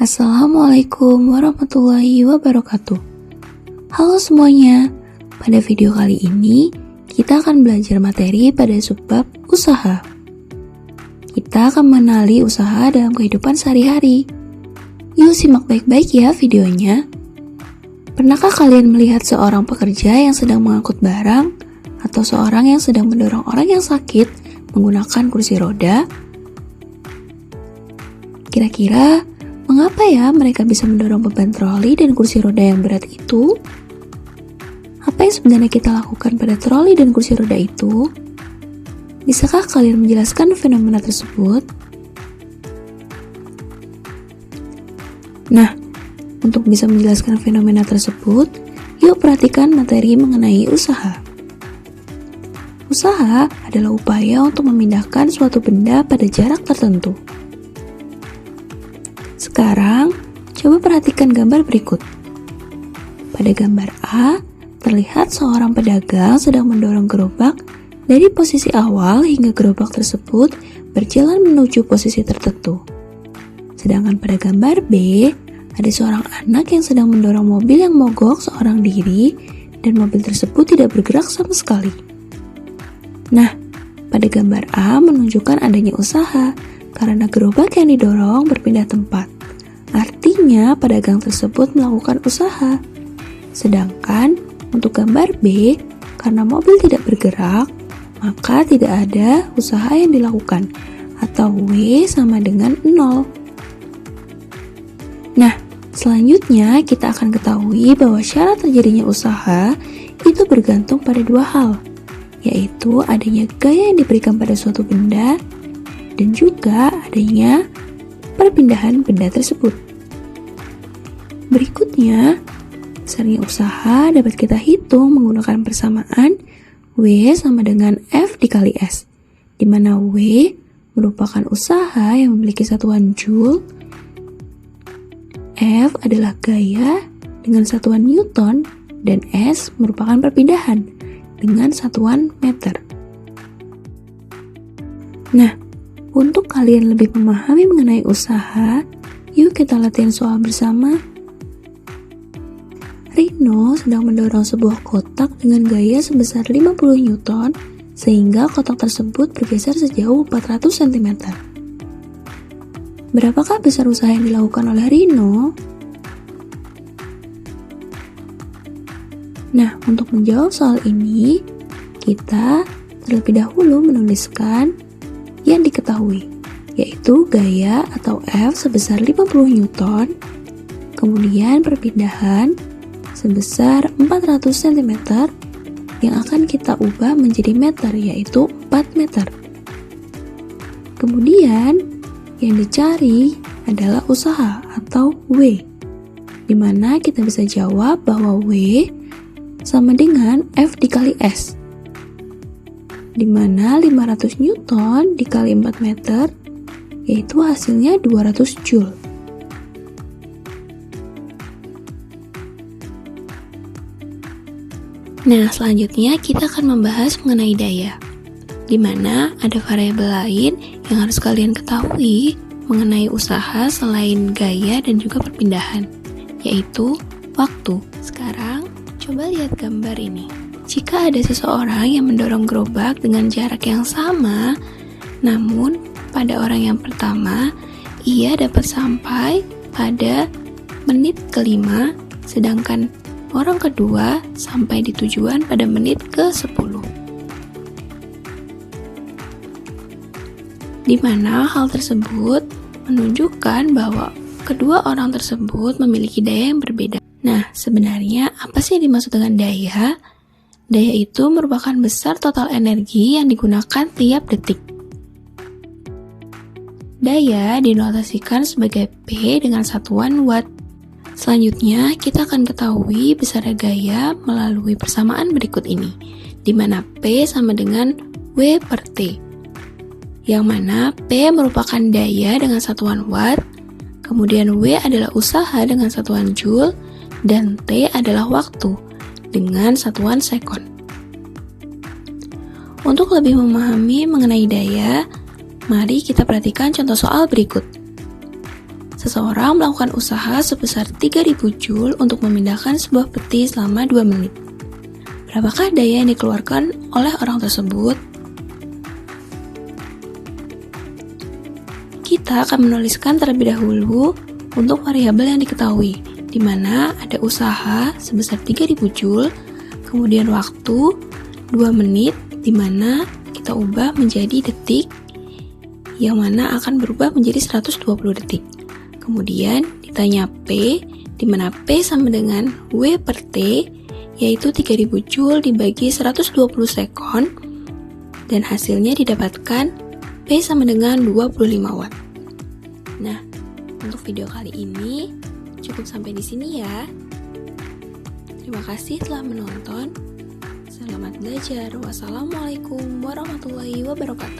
Assalamualaikum warahmatullahi wabarakatuh. Halo semuanya, pada video kali ini kita akan belajar materi pada subbab usaha. Kita akan mengenali usaha dalam kehidupan sehari-hari. Yuk simak baik-baik ya videonya. Pernahkah kalian melihat seorang pekerja yang sedang mengangkut barang atau seorang yang sedang mendorong orang yang sakit menggunakan kursi roda? Kira-kira mengapa ya mereka bisa mendorong beban troli dan kursi roda yang berat itu? Apa yang sebenarnya kita lakukan pada troli dan kursi roda itu? Bisakah kalian menjelaskan fenomena tersebut? Nah, untuk bisa menjelaskan fenomena tersebut, yuk perhatikan materi mengenai usaha. Usaha adalah upaya untuk memindahkan suatu benda pada jarak tertentu. Sekarang, coba perhatikan gambar berikut. Pada gambar A, terlihat seorang pedagang sedang mendorong gerobak dari posisi awal hingga gerobak tersebut berjalan menuju posisi tertentu. Sedangkan pada gambar B, ada seorang anak yang sedang mendorong mobil yang mogok seorang diri dan mobil tersebut tidak bergerak sama sekali. Nah, pada gambar A menunjukkan adanya usaha karena gerobak yang didorong berpindah tempat. Artinya, pedagang tersebut melakukan usaha. Sedangkan, untuk gambar B, karena mobil tidak bergerak, maka tidak ada usaha yang dilakukan, atau W sama dengan 0. Nah, selanjutnya kita akan ketahui bahwa syarat terjadinya usaha itu bergantung pada dua hal, yaitu adanya gaya yang diberikan pada suatu benda, dan juga adanya perpindahan benda tersebut. Berikutnya, besarnya usaha dapat kita hitung menggunakan persamaan W sama dengan F dikali S, di mana W merupakan usaha yang memiliki satuan Joule, F adalah gaya dengan satuan Newton, dan S merupakan perpindahan dengan satuan meter. Nah, untuk kalian lebih memahami mengenai usaha, yuk kita latihan soal bersama. Rino sedang mendorong sebuah kotak dengan gaya sebesar 50 Newton sehingga kotak tersebut bergeser sejauh 400 cm. Berapakah besar usaha yang dilakukan oleh Rino? Nah, untuk menjawab soal ini, kita terlebih dahulu menuliskan yang diketahui, yaitu gaya atau F sebesar 50 Newton, kemudian perpindahan sebesar 400 cm yang akan kita ubah menjadi meter, yaitu 4 meter. Kemudian yang dicari adalah usaha atau W, di mana kita bisa jawab bahwa W sama dengan F dikali S, di mana 500 Newton dikali 4 meter, yaitu hasilnya 200 Joule. Nah, selanjutnya kita akan membahas mengenai daya, di mana ada variabel lain yang harus kalian ketahui mengenai usaha selain gaya dan juga perpindahan, yaitu waktu. Sekarang, coba lihat gambar ini. Jika ada seseorang yang mendorong gerobak dengan jarak yang sama, namun pada orang yang pertama, ia dapat sampai pada menit ke-5, sedangkan orang kedua sampai di tujuan pada menit ke-10. Di mana hal tersebut menunjukkan bahwa kedua orang tersebut memiliki daya yang berbeda. Nah, sebenarnya apa sih yang dimaksud dengan daya? Daya itu merupakan besar total energi yang digunakan tiap detik. Daya dinotasikan sebagai P dengan satuan watt. Selanjutnya, kita akan ketahui besar gaya melalui persamaan berikut ini, di mana P sama dengan W per T, yang mana P merupakan daya dengan satuan watt, kemudian W adalah usaha dengan satuan Joule, dan T adalah waktu dengan satuan sekon. Untuk lebih memahami mengenai daya, mari kita perhatikan contoh soal berikut. Seseorang melakukan usaha sebesar 3000 Joule untuk memindahkan sebuah peti selama 2 menit. Berapakah daya yang dikeluarkan oleh orang tersebut? Kita akan menuliskan terlebih dahulu untuk variabel yang diketahui, di mana ada usaha sebesar 3000 Joule, kemudian waktu 2 menit, di mana kita ubah menjadi detik, yang mana akan berubah menjadi 120 detik. Kemudian ditanya P, di mana P sama dengan W per T, yaitu 3000 Joule dibagi 120 sekon, dan hasilnya didapatkan P sama dengan 25 Watt. Nah, untuk video kali ini cukup sampai di sini ya. Terima kasih telah menonton. Selamat belajar. Wassalamualaikum warahmatullahi wabarakatuh.